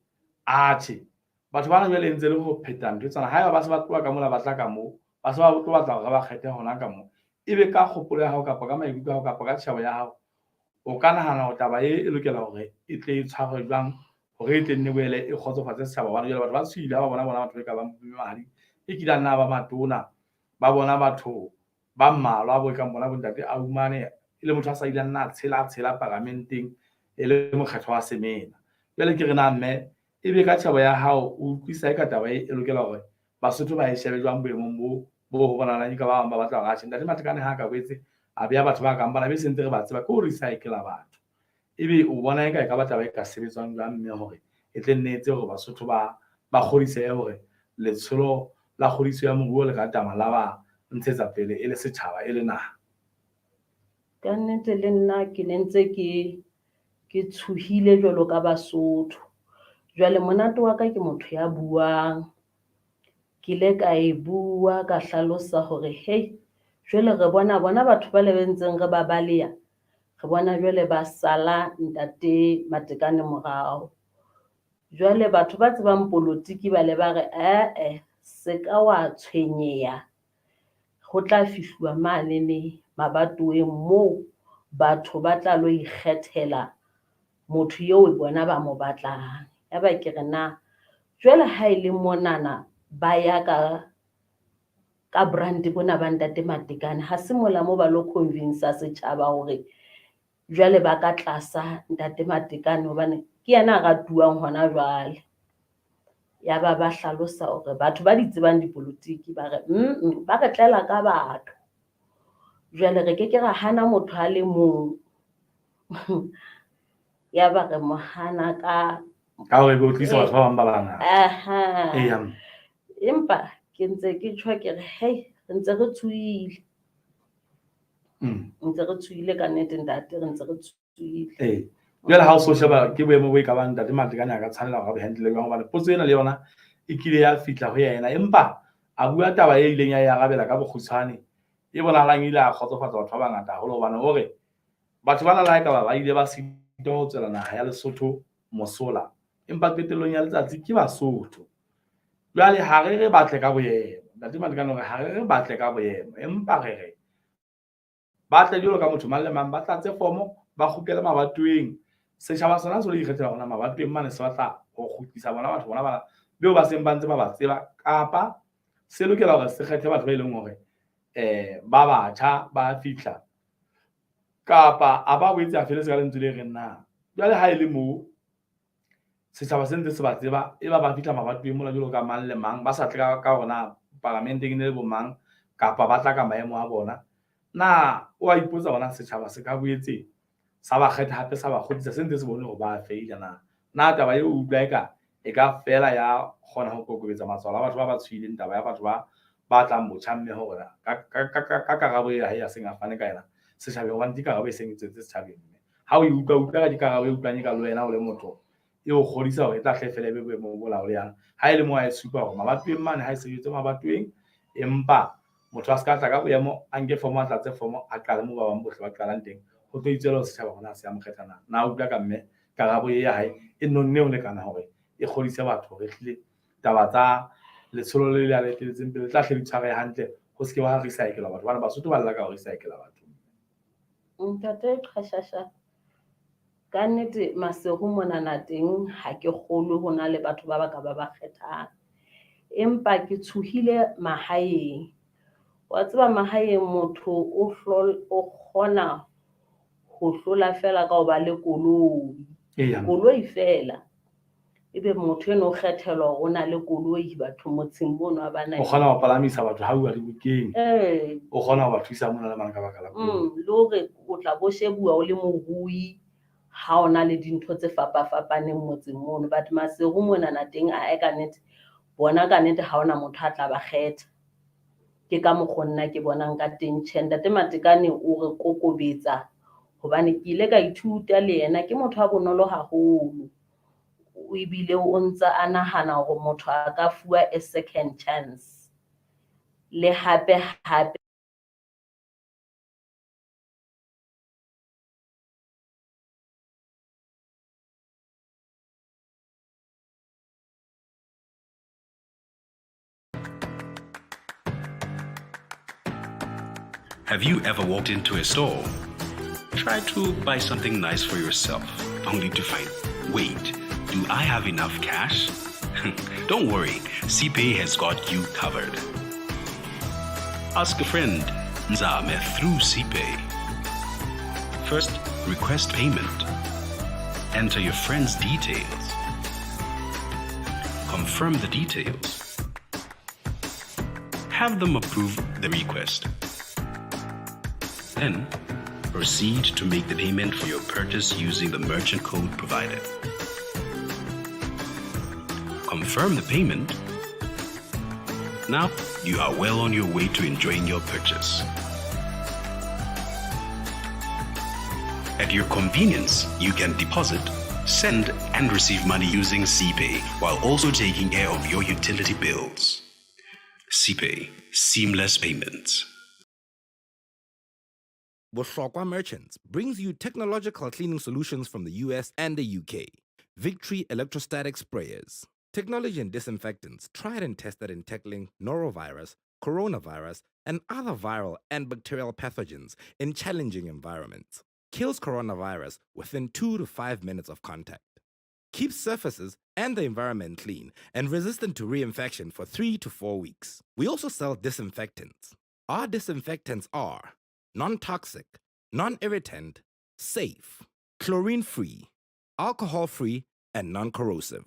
Speaker 1: atjhe batho bana jwale entse le ho pheta ntho tsana haeba ba se ba tloa ka mola ba tla ka mo ba se ba tlo batla hore ba kgethe hona ka mo ebe ka kgopolo ya hao kapa ka maikutlo a hao kapa ka tshabo ya hao o ka nahana hore taba e lokela hore e tle e tshwarwe jwang hore e tle nne boele e kgotsofatse setjhaba hobane jwale batho ba tshwile ha ba bona batho ba ka bang mahadi e kile nna ba matona ba bona batho ba mmalwa bo ka bona bontate a umane e le motho a sa ile nna tshela parlamenteng e le mokgetho wa semena. Jwale ke re na mme ebe ka tshabo ya hao o utlwisa ka taba e lokela hore Basotho ba e shebe jwang boemong bo ho bona ka ba bang ba batla ga ntate Matekane ha ka boetse a beya batho ba kang bana be sentse re ba tseba ko recycle batho ebe o bona eka ka batla ba ka sebetswang jwang mme hore e tle nnetse hore Basotho ba kgodise hore letsholo la kgodiso ya moruo le ka tama la ba ntshetsa pele e le setjhaba e le naha.
Speaker 6: Ka nnete le nna ke nentse ke tshohile jwalo ka Basotho. Jwale monate wa ka ke motho ya buang, ke ile ka e bua ka hlalosa hore hey jwale re bona batho ba lebentseng re ba baleya re bona jwale ba sala ntate Matekane morao. Jwale batho ba tsebang politiki ba le ba re se ka wa tshwenyeha ho tla fihluwa mane ne mabatoweng moo batho ba tla lo ikgethela motho eo bona ba mo batlang. Ya ba ke re na jwale ha ile monana ba ya ka brand bona ba ntate Matekane ha se mola mo ba lo convince setjhaba hore jwale ba ka tlasa ntate Matekane hobane ke yena a ratuwang hona jwale. Ya ba hlalosa hore batho ba di tsebang dipolitiki ba re ba re tlela ka batho jwale re ke ra hana motho a le mong ya ba re mohana ka
Speaker 1: hore be utlwisa batho ba bang ba bangata
Speaker 6: empa ke ntse ke tshwa ke re hey re ntse re tshohile ntse re tshohile ka nnete ntate re ntse re tshohile.
Speaker 1: Jwale ha o so sheba ke boemo bo e ka bang ntate Matekane a ka tshwanela hore a handle jwang hobane potso ena le yona e kile ya fitla ho yena empa a bua taba e ileng ya arabela ka bokgutshwane e bonahalang ile a kgotsofatsa batho ba bangata haholo hobane hore batho bana la ka ba ile ba sito ho tswela naha ya Lesotho mosola empa qetellong ya letsatsi ke Basotho. Jwale ha re batle ka boemo ntate Matekane hore ha re batle ka boemo empa re batle jwalo ka motho mang le mang ba tlatse fomo ba kgutlela mabatoweng setjhaba sona se lo ikgethela hona mabatoweng mane se batla ho kgutlisa bona batho bona bana beo ba seng ba ntse ba tseba kapa se lokela hore se kgethe batho ba ileng hore ba batjha ba fihla kapa a ba boetse a fele se ka lentswe le re nna. Jwale ha ile moo setjhaba se ntse se ba tseba e ba fihla mabatoweng mona jwalo ka mang le mang ba sa tla ka hona parlamenteng ne le bo mang kapa ba tla ka maemo a bona na o a ipotsa bona setjhaba se ka boetse sa ba kgetha hape sa ba kgodisa se ntse se bone hore ba feila na taba eo utlwa eka e ka fela ya kgona ho kokobetsa matswalo a batho ba tshwileng taba ya batho ba tlang botjha mme hore ka karabo ya hae a seng a fane ka yena setjhabeng hobane di karabo e seng etsetse setjhabeng ha o utlwa ka dikarabo e utlwanye ka le wena o le motho e o kgodisa hore e tla hlefela e be boemo bo laoleang ha ile mo a e supa hore mabatoweng mane ha e sebetse mabatoweng empa motho a se ka tla ka boemo a nke fomo a tlatse fomo a qale mo ba bang bohle ba qalang teng ho tlo itsela setjhaba hona se a mokgethana na utlwa ka mme karabo e ya hae e nonne ho lekana hore e kgodise batho hore hlile taba tsa letsholo le le letetseng pele tla hle di tshware hantle ho se ke wa recycle batho bana Basotho ba lla ka ho recycle batho.
Speaker 6: Ntate Qhashasha ka nnete maseru monana teng ha ke kgolwe hona le batho ba baka ba kgethang empa ke tshohile mahaeng wa tseba mahaeng motho o kgona ho hlola fela ka ho ba le koloi fela ebe motho eno o kgethelwa hore o na le koloi batho motseng mono a bana
Speaker 1: o kgona ho palamisa batho ha uwa dibukeng o kgona ho ba thusa mona le mang ka baka la
Speaker 6: le hore o tla bo shebuwa o le morui ha ona le dintho tse fapafapaneng motseng mono batho maseru monana teng a ka nnete bona ka nnete ha ona motho a tla ba kgetha ke ka mokgo nna ke bonang ka teng tjhe ntate Matekane o re kokobetsa hobane ke ile ka ithuta le yena ke motho a bonolo haholo o ebile o ntsa a nahana hore motho a ka fuwa a second chance le hape
Speaker 2: Have you ever walked into a store, tried to buy something nice for yourself, only to find, wait, do I have enough cash? Don't worry, CPay has got you covered. Ask a friend, Nzame through CPay. First, request payment. Enter your friend's details. Confirm the details. Have them approve the request. Then, proceed to make the payment for your purchase using the merchant code provided. Confirm the payment. Now, you are well on your way to enjoying your purchase. At your convenience, you can deposit, send, and receive money using CPay while also taking care of your utility bills. CPay, seamless payments.
Speaker 3: Bohlokwa Merchants brings you technological cleaning solutions from the US and the UK. Victory electrostatic sprayers. Technology and disinfectants tried and tested in tackling norovirus, coronavirus, and other viral and bacterial pathogens in challenging environments. Kills coronavirus within 2 to 5 minutes of contact. Keeps surfaces and the environment clean and resistant to reinfection for 3 to 4 weeks. We also sell disinfectants. Our disinfectants are non-toxic, non-irritant, safe, chlorine-free, alcohol-free, and non-corrosive.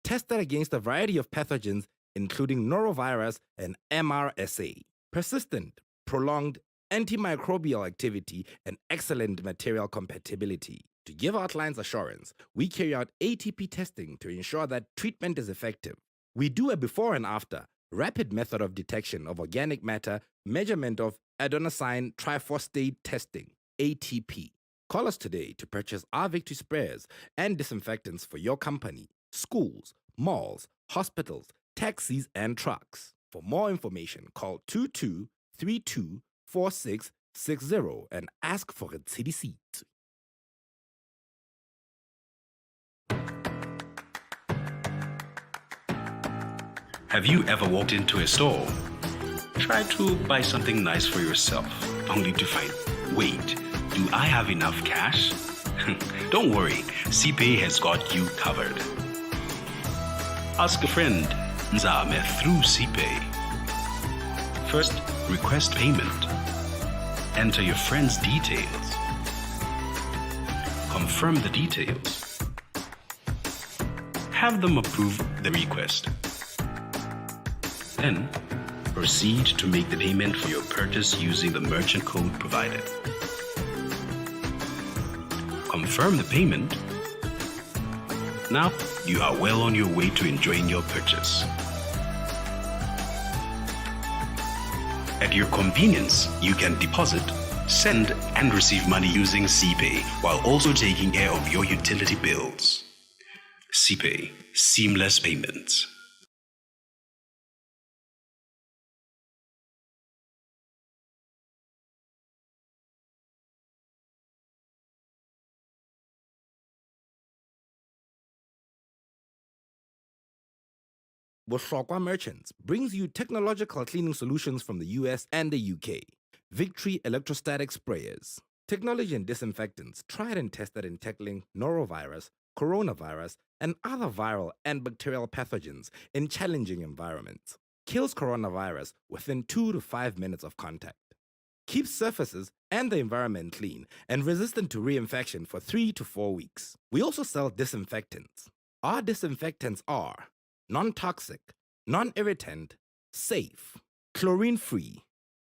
Speaker 3: Tested against a variety of pathogens including norovirus and MRSA. Persistent, prolonged, antimicrobial activity, and excellent material compatibility. To give our clients assurance, we carry out ATP testing to ensure that treatment is effective. We do a before and after, rapid method of detection of organic matter, measurement of adenosine triphosphate testing, ATP. Call us today to purchase our Victory sprayers and disinfectants for your company, schools, malls, hospitals, taxis, and trucks. For more information, call 22324660 and ask for a CDC.
Speaker 2: Have you ever walked into a store, tried to buy something nice for yourself, only to find, wait, do I have enough cash? Don't worry, CPay has got you covered. Ask a friend, Nzame through CPay. First, request payment. Enter your friend's details. Confirm the details. Have them approve the request. Then, proceed to make the payment for your purchase using the merchant code provided. Confirm the payment. Now, you are well on your way to enjoying your purchase. At your convenience, you can deposit, send, and receive money using CPay while also taking care of your utility bills. CPay, seamless payments.
Speaker 3: Bohlokwa Merchants brings you technological cleaning solutions from the US and the UK. Victory electrostatic sprayers. Technology and disinfectants tried and tested in tackling norovirus, coronavirus, and other viral and bacterial pathogens in challenging environments. Kills coronavirus within 2 to 5 minutes of contact. Keeps surfaces and the environment clean and resistant to reinfection for 3 to 4 weeks. We also sell disinfectants. Our disinfectants are non-toxic, non-irritant, safe, chlorine-free,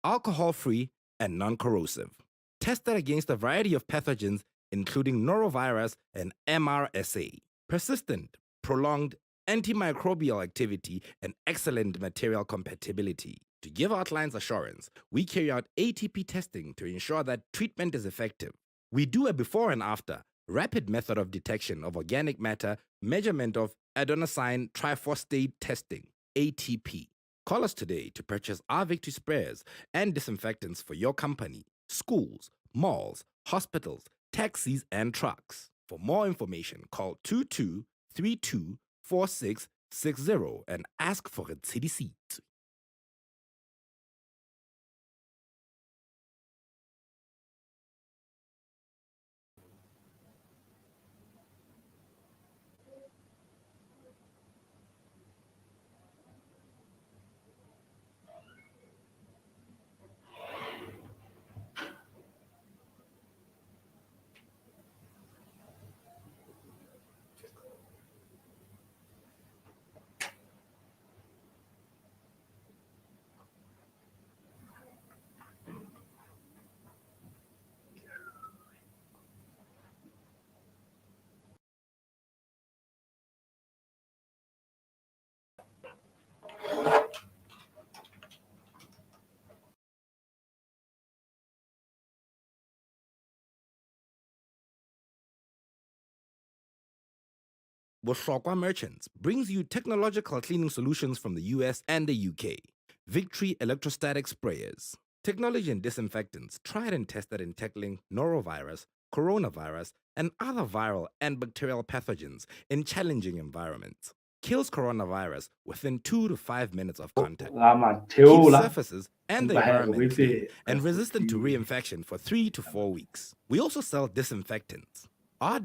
Speaker 3: alcohol-free, and non-corrosive. Tested against a variety of pathogens including norovirus and MRSA. Persistent, prolonged, antimicrobial activity, and excellent material compatibility. To give our clients assurance, we carry out ATP testing to ensure that treatment is effective. We do a before and after, rapid method of detection of organic matter, measurement of adenosine triphosphate testing, ATP. Call us today to purchase our Victory sprayers and disinfectants for your company, schools, malls, hospitals, taxis, and trucks. For more information, call 22324660 and ask for a CDC. Bohlokwa Merchants brings you technological cleaning solutions from the US and the UK. Victory Electrostatic Sprayers. Technology and disinfectants tried and tested in tackling norovirus, coronavirus, and other viral and bacterial pathogens in challenging environments. Kills coronavirus within 2 to 5 minutes of contact.
Speaker 1: la
Speaker 3: Keeps
Speaker 1: matheola
Speaker 3: surfaces and the
Speaker 1: empa ha re
Speaker 3: environment clean
Speaker 1: boetse
Speaker 3: and
Speaker 1: re
Speaker 3: resistant to
Speaker 1: fotile.
Speaker 3: reinfection for 3 to 4 weeks. We also sell disinfectants. Our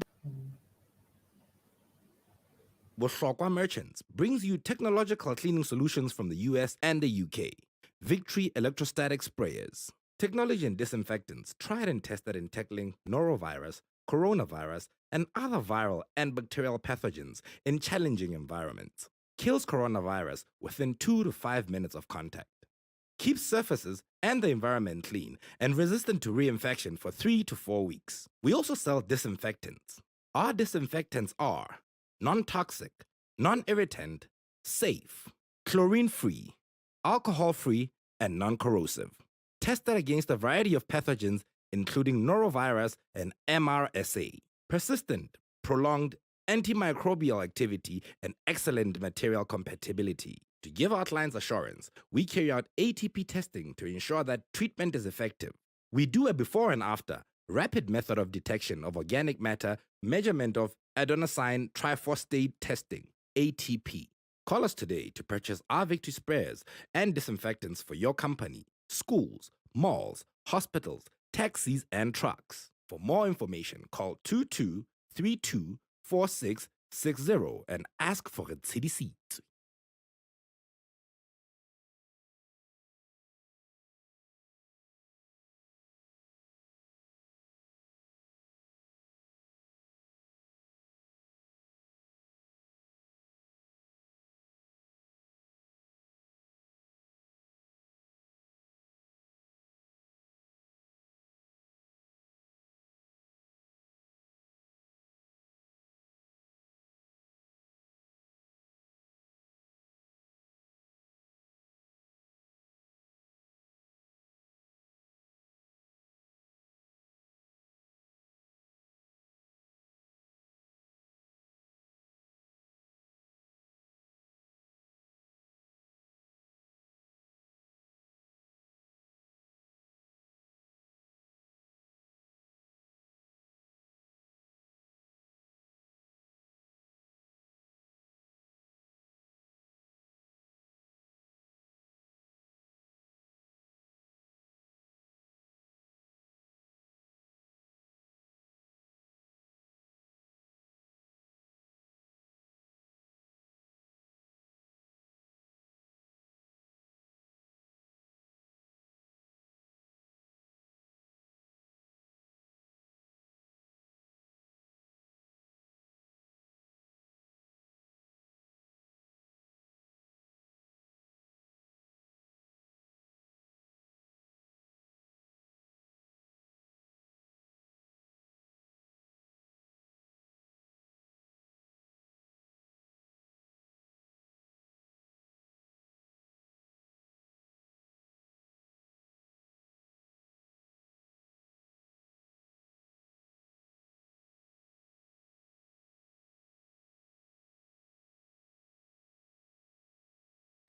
Speaker 3: Bohlokwa Merchants brings you technological cleaning solutions from the US and the UK. Victory Electrostatic Sprayers. Technology and disinfectants tried and tested in tackling norovirus, coronavirus, and other viral and bacterial pathogens in challenging environments. Kills coronavirus within 2 to 5 minutes of contact. Keeps surfaces and the environment clean and resistant to reinfection for 3 to 4 weeks. We also sell disinfectants. Our disinfectants are non-toxic, non-irritant, safe, chlorine-free, alcohol-free, and non-corrosive. Tested against a variety of pathogens including norovirus and MRSA. Persistent, prolonged antimicrobial activity and excellent material compatibility. To give our clients assurance, we carry out ATP testing to ensure that treatment is effective. We do a before and after rapid method of detection of organic matter, measurement of adenosine triphosphate testing, ATP. Call us today to purchase our Victory sprayers and disinfectants for your company, schools, malls, hospitals, taxis, and trucks. For more information, call 22324660 and ask for a CDC.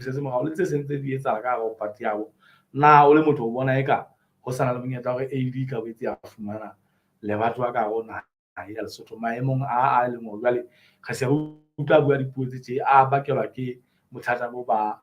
Speaker 1: setse mogao le tse sentse di etsala ka go party ya go na o le motho o bona eka go sana le monyetla gore AD ka boetse ya fumana le batho ba ka go naha ya Lesotho maemong a leng gore jwale ga se re utlwa bua dipuo tse tje a bakelwa ke bothata bo ba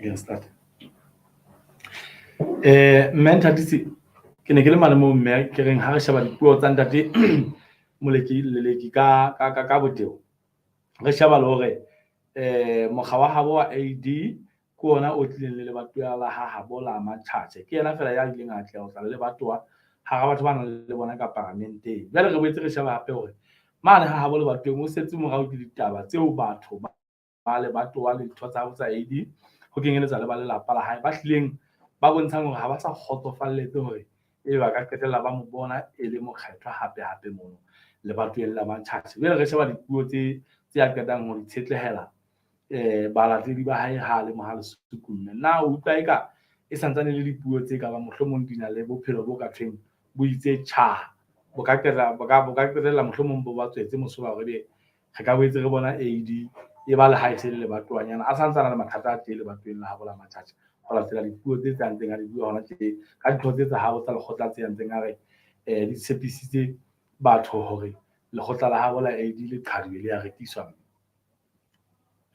Speaker 1: Yes, that. Mentally ke ne ke le mane mo mme ke reng ha re sheba dipuo tsa ntate leleki ka botebo re sheba le hore mokga wa habo wa AD ke ona o tlileng le lebatowa la ha habo la matjhatjhe ke yena fela ya ileng a tla o tla le lebatowa ha ga batho ba nang le bona ka parlamenteng jwale re boetse re sheba hape hore mane ha habo lebatoweng o setse morao ke ditaba tseo batho ba lebatowa le ntho tsa tsa AD ho kenyeletsa le ba lelapa la hae ba hlileng ba bontshang hore ha ba sa kgotsofalletse hore e ba ka qetella ba mo bona e le mokgethwa hape mono lebatoweng la matjhatjhe jwale re sheba dipuo tse a qetang ho itshetlehela balatedi ba hae ha le mohale sukumme na o utlwa eka e santsane le dipuo tse ka ba mohlomong dina le bophelo bo ka thweng bo itse tjha bo ka qetella mohlomong bo ba tswetse mosola hore be re ka boetse re bona AD e ba le hae se le lebatowanyana a santsana le mathata a teng lebatoweng la habo la matjhatjhe ho latela dipuo tse tsa ntseng a di bua hona tse ka dintho tse tsa habo tsa lekgotla tse ntseng a re di tshepisitse batho hore lekgotla la habo la AD le qhadiwe le ya rekiswa.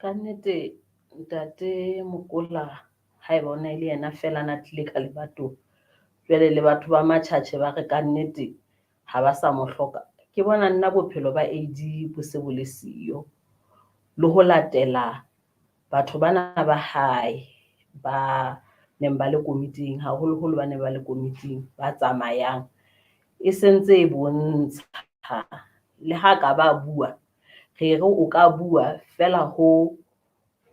Speaker 6: Ka nnete ntate Mokola ha e bona ile yena fela na tlile ka lebato jwale le batho ba matjhatjhe ba re ka nnete ha ba sa mo hloka ke bona nna bophelo ba AD bo se bo le siyo le ho latela batho bana ba hae ba neng ba le komiting haholoholo ba ne ba le komiting ba tsamayang e sentse e bontsha le ha ka ba bua re re o ka bua fela ho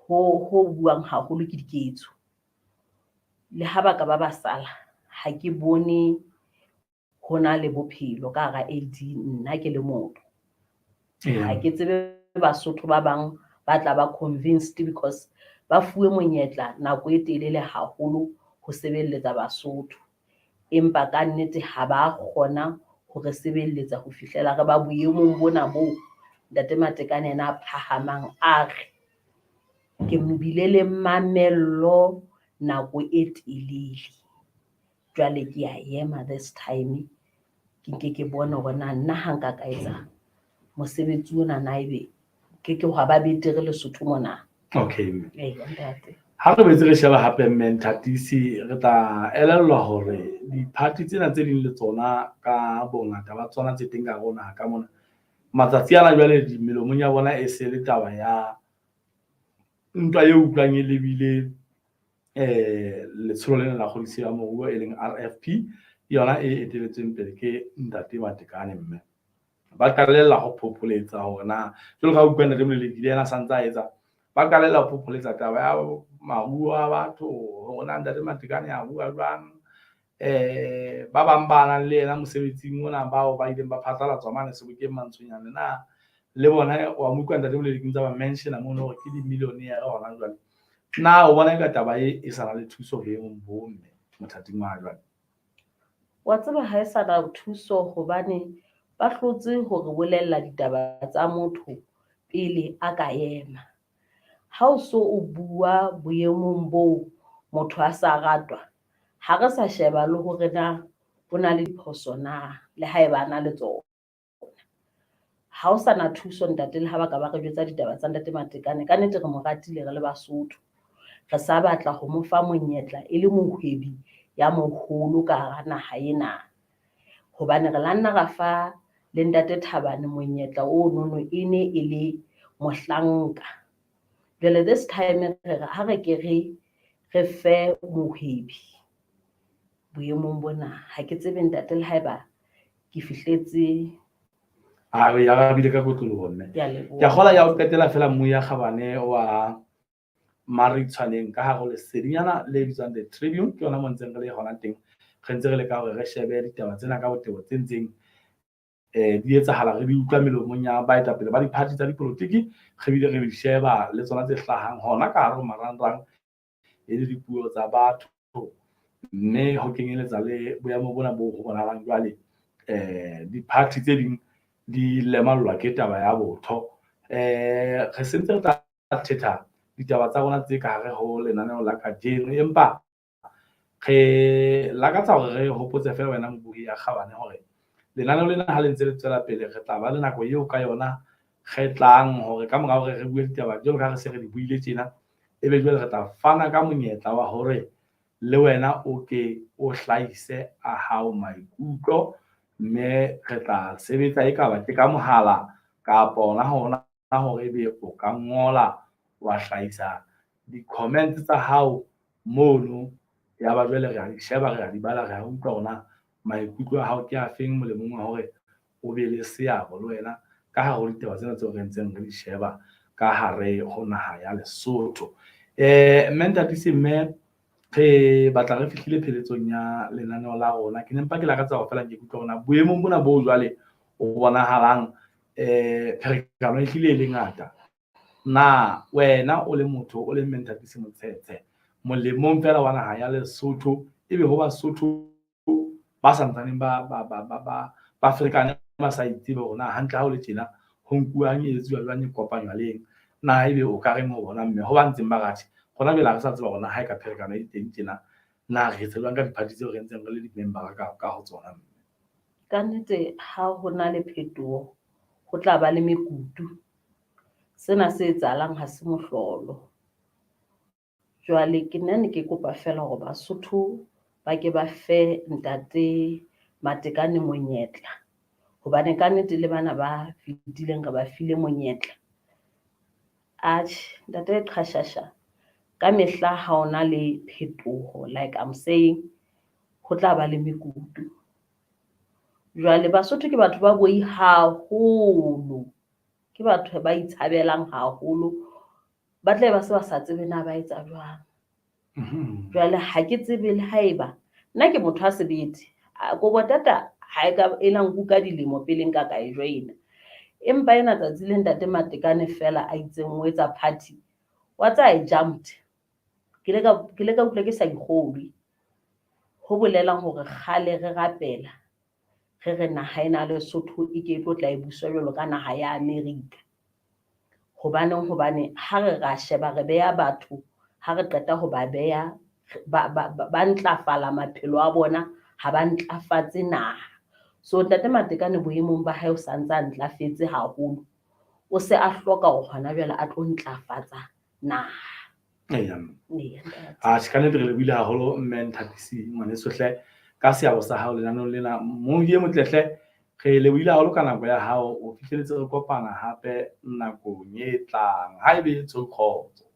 Speaker 6: buang haholo ke diketso le ha ba ka ba sala ha ke bone hona le bophelo ka hara AD nna ke le motho ha ke tsebe Basotho ba bang ba tla ba convinced because ba fuwe monyetla nako e telele haholo ho sebeletsa Basotho empa ka nnete ha ba kgona ho re sebeletsa ho fihlela re ba boemong bona bo ntate Matekane na phahamang a re ke mbile le mamello nako e telele jwale ke a ema this time ke bona hore nna ha nka ka etsa mosebetsi ona na ebe ke hwa ba betere Lesotho mona.
Speaker 1: Okay ntate ha re boetse re sheba hape mentatisi re tla elellwa hore di-party tsena tse ding le tsona ka bongata ba tsona tse teng ka rona ka mona matsatsi ana jwale melomong ya bona e se le taba ya ntwa e utlwang e lebile letsholo lena la kgodiso ya moruo e leng RFP yona e eteletsweng pele ke ntate Matekane mme ba qalella ho phopholetsa hore na jwalo ka utlwa ntate Moleledi yena santsa a etsa ba qalella ho phopholetsa taba ya maruo a batho hore na ntate Matekane a bua jwang ba bang ba nang le yena mosebetsing ona bao ba ileng ba phatlalatswa mane Sebokeng Mantshonyane na le bona wa mo utlwa ntate Moleledi ntse ba mention mono hore ke di-millionaire hona jwale na o bona ka taba e sana le thuso ho eng bomme mothating wa jwale
Speaker 6: wa tseba ha e sa da thuso hobane ba hlotse hore bolella ditaba tsa motho pele a ka ema ha o so o bua boemong bo motho a sa ratwa ha re sa sheba le hore na bona le diphoso na le haeba na le tsona ha o sa na thuso ntate le ha ba ka ba re jwetsa ditaba tsa ntate Matekane ka nnete re mo ratile re le Basotho re sa batla ho mo fa monyetla e le mohwebi ya moholo ka hara naha ena hobane re lanna ra fa le ntate Thabane monyetla o nono e ne e le mohlanka jwale this time re ha re ke re fe mohwebi boemong bona ha ke tsebe ntate le haeba ke fihletse
Speaker 1: ya bile ka kotloloho mme ke a kgola ya o qetela fela mmu ya Kgabane wa Meritšoaneng ka hare ho lesedinyana le bitswang The Tribune ke yona mo ntseng re le hona teng re ntse re le ka hore re shebe ditaba tsena ka botebo tse ntseng di etsahala re di utlwa melomong ya baetapele ba di-party tsa dipolotiki re bile re di sheba le tsona tse hlahang hona ka hare ho marangrang e le dipuo tsa batho mme ho kenyeletsa le boemo bona bo ho bonahalang jwale di-party tse ding di lemallwa ke taba ya botho re sentse re tla thetha ditaba tsa rona tse ka hare ho lenaneo la kajeno empa re lakatsa hore re hopotse fela wena mbui ya Kgabane hore lenaneo lena ha le ntse le tswela pele re tla ba le nako eo ka yona re tlang hore ka morao re bue ditaba jwalo ka re se re di buile tjena ebe jwale re tla fana ka monyetla wa hore le wena o ke o hlahise a hao maikutlo, mme re tla sebetsa ekaba ke ka mohala kapa ona hona hore ebe o ka ngola wa hlahisa di-comment tsa hao mono. Ya ba jwale re a di sheba, re a di bala, re a utlwa hona maikutlo a hao ke a feng molemong wa hore o be le seabo le wena ka hare ho ditaba tsena tseo re ntseng re di sheba ka hare ho naha ya Lesotho. Mme ntatisi, mme re batla re fihlile pheletsong ya lenaneo la rona. Ke ne mpa ke lakatsa ho fela ke ikutlwa hona boemong bona bo jwale o bonahalang pherekano ehlile e le ngata. Na wena o le motho o le mme Ntatisi Motshetshe, molemong fela wa naha ya Lesotho, ebe ho Basotho ba santsaneng ba ferekane ba sa itsebe hore na hantle ha o le tjena ho nkuwang e etsuwa jwang, e kopanywa le eng. Na ebe o ka reng ho bona mme ho ba ntseng ba rathi gona jwale re sa tseba hore na ha e ka pherekano e teng tjena, na re etsa jwang ka diphati tseo re ntseng re le di-member ka ho tsona.
Speaker 6: Ka nnete ha ho na le phetoho ho tla ba le mekutu. Sena se etsahalang ha se mohlolo. Jwale ke nne ke kopa fela hore Basotho ba ke ba fe ntate Matekane monyetla, hobane ka nnete le bana ba fetileng re ba file monyetla. Ntate Qhashasha, ka mehla ha ona le phetoho, like I'm saying, ho tla ba le mekutu. Jwale Basotho ke batho ba boi haholo, ke batho ba itshabelang haholo, ba tle ba se ba sa tsebe na ba etsa jwang. Jwale ha ke tsebe le haeba nna ke motho a sebete ko botata ha e ka ena nkuka dilemo pele nka ka e joina, empa ena tsatsi le ntate Matekane fela a itseng o etsa party wa tsa I jumped, ke le ka utlwa ke sa ikgolwe. Ho bolelang hore kgale re rapela re re naha ena le Lesotho e ke tlo tla e buswa jwalo ka naha ya America. Hobane ha re ra sheba re beha batho, ha re qeta ho ba beha ba ntlafala maphelo a bona, ha ba ntlafatse naha. So ntate Matekane boemong ba hae o santse a ntlafetse haholo, o se a hloka hore hona jwale a tlo ntlafatsa naha.
Speaker 1: Ka nnete re lebohile haholo mme Ntatisi ngwaneso hle ka seabo sa hao lenaneong lena. Moye motlehle, re lebohile haholo ka nako ya hao, o fihlelletse re kopana hape nakong e tlang haebe e tshokgotso.